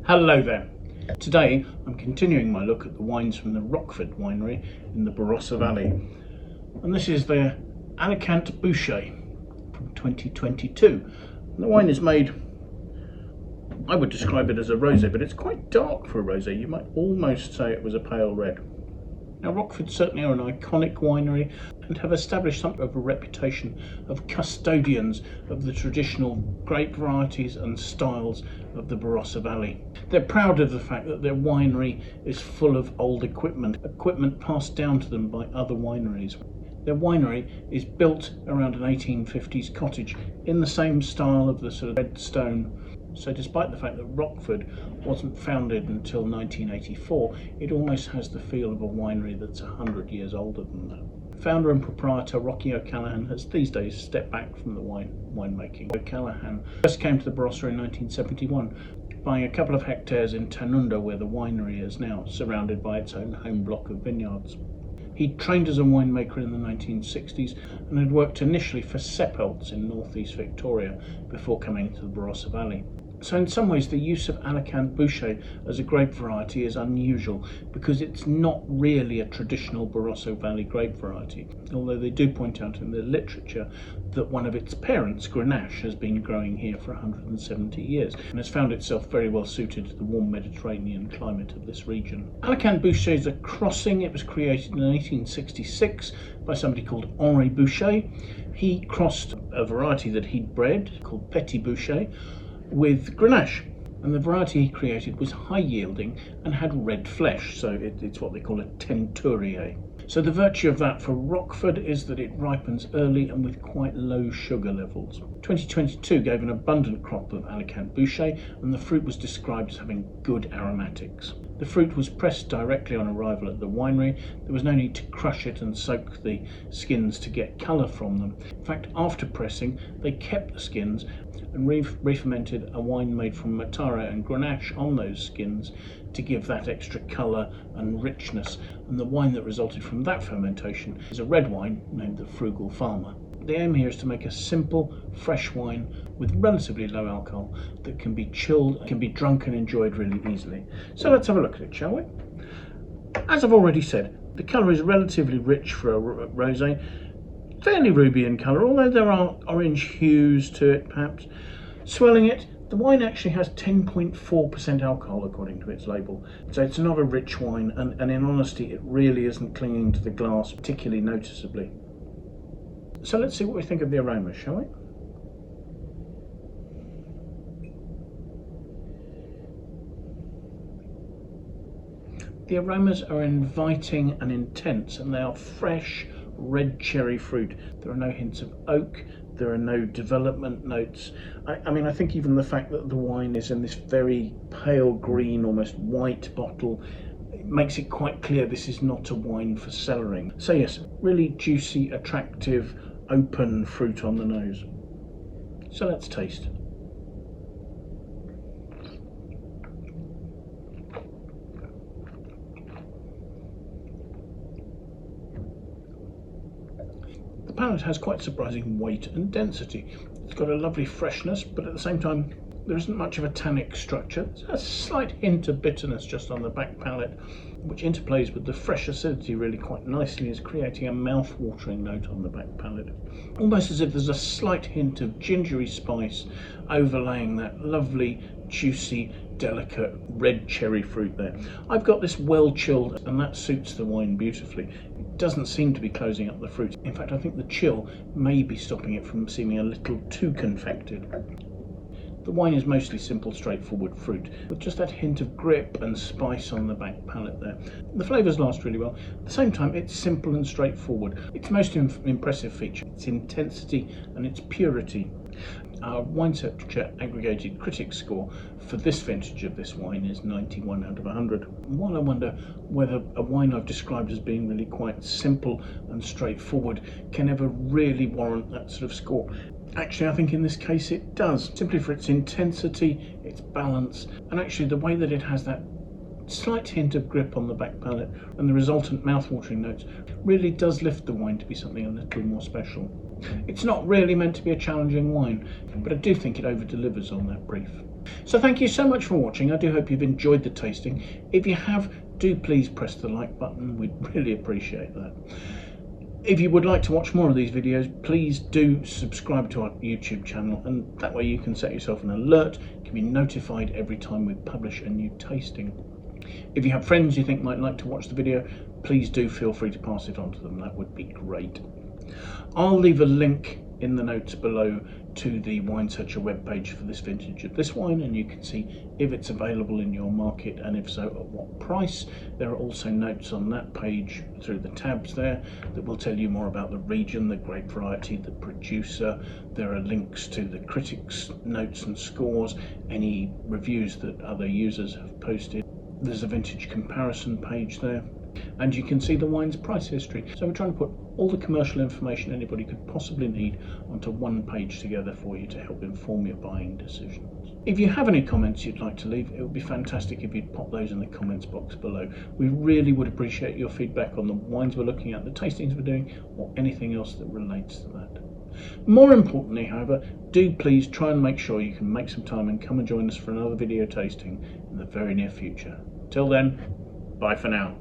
Hello there. Today I'm continuing my look at the wines from the Rockford Winery in the Barossa Valley. And this is the Alicante Bouchet from 2022. And the wine is made, I would describe it as a rosé, but it's quite dark for a rosé. You might almost say it was a pale red. Now, Rockford certainly are an iconic winery and have established something of a reputation of custodians of the traditional grape varieties and styles of the Barossa Valley. They're proud of the fact that their winery is full of old equipment passed down to them by other wineries. Their winery is built around an 1850s cottage in the same style of the sort of red stone. So despite the fact that Rockford wasn't founded until 1984, it almost has the feel of a winery that's 100 years older than that. Founder and proprietor Rocky O'Callaghan has these days stepped back from the winemaking. O'Callaghan first came to the Barossa in 1971, buying a couple of hectares in Tanunda, where the winery is now, surrounded by its own home block of vineyards. He trained as a winemaker in the 1960s and had worked initially for Seppelt in northeast Victoria before coming to the Barossa Valley. So in some ways the use of Alicante Bouchet as a grape variety is unusual because it's not really a traditional Barossa Valley grape variety, although they do point out in the literature that one of its parents, Grenache, has been growing here for 170 years and has found itself very well suited to the warm Mediterranean climate of this region. Alicante Bouchet is a crossing. It was created in 1866 by somebody called Henri Bouchet. He crossed a variety that he'd bred called Petit Bouchet with Grenache, and the variety he created was high yielding and had red flesh, so it's what they call a teinturier. So the virtue of that for Rockford is that it ripens early and with quite low sugar levels. 2022 gave an abundant crop of Alicante Bouchet, and the fruit was described as having good aromatics. The fruit was pressed directly on arrival at the winery. There was no need to crush it and soak the skins to get colour from them. In fact, after pressing, they kept the skins and re-fermented a wine made from Matara and Grenache on those skins to give that extra colour and richness. And the wine that resulted from that fermentation is a red wine named the Frugal Farmer. The aim here is to make a simple, fresh wine with relatively low alcohol that can be chilled, can be drunk and enjoyed really easily. So let's have a look at it, shall we? As I've already said, the colour is relatively rich for a rosé, fairly ruby in colour, although there are orange hues to it perhaps. Swelling it, the wine actually has 10.4% alcohol according to its label, so it's not a rich wine, and in honesty it really isn't clinging to the glass particularly noticeably. So let's see what we think of the aroma, shall we? The aromas are inviting and intense, and they are fresh, red cherry fruit. There are no hints of oak, there are no development notes. I think even the fact that the wine is in this very pale green, almost white bottle, it makes it quite clear this is not a wine for cellaring. So yes, really juicy, attractive, open fruit on the nose. So let's taste. The palate has quite surprising weight and density. It's got a lovely freshness, but at the same time there isn't much of a tannic structure. There's a slight hint of bitterness just on the back palate, which interplays with the fresh acidity really quite nicely, is creating a mouth-watering note on the back palate. Almost as if there's a slight hint of gingery spice overlaying that lovely, juicy, delicate red cherry fruit there. I've got this well chilled, and that suits the wine beautifully. It doesn't seem to be closing up the fruit. In fact, I think the chill may be stopping it from seeming a little too confected. The wine is mostly simple, straightforward fruit, with just that hint of grip and spice on the back palate there. The flavours last really well. At the same time, it's simple and straightforward. Its most impressive feature, its intensity and its purity. Our Wine Sector aggregated critic score for this vintage of this wine is 91 out of 100. And while I wonder whether a wine I've described as being really quite simple and straightforward can ever really warrant that sort of score, actually I think in this case it does, simply for its intensity, its balance, and actually the way that it has that slight hint of grip on the back palate and the resultant mouth-watering notes really does lift the wine to be something a little more special. It's not really meant to be a challenging wine, but I do think it over-delivers on that brief. So thank you so much for watching. I do hope you've enjoyed the tasting. If you have, do please press the like button. We'd really appreciate that. If you would like to watch more of these videos, please do subscribe to our YouTube channel, and that way you can set yourself an alert. You can be notified every time we publish a new tasting. If you have friends you think might like to watch the video, please do feel free to pass it on to them. That would be great. I'll leave a link in the notes below to the Wine Searcher webpage for this vintage of this wine, and you can see if it's available in your market, and if so, at what price. There are also notes on that page through the tabs there that will tell you more about the region, the grape variety, the producer. There are links to the critics' notes and scores, any reviews that other users have posted. There's a vintage comparison page there, and you can see the wine's price history. So we're trying to put all the commercial information anybody could possibly need onto one page together for you to help inform your buying decisions. If you have any comments you'd like to leave, it would be fantastic if you'd pop those in the comments box below. We really would appreciate your feedback on the wines we're looking at, the tastings we're doing, or anything else that relates to that. More importantly, however, do please try and make sure you can make some time and come and join us for another video tasting in the very near future. Till then, bye for now.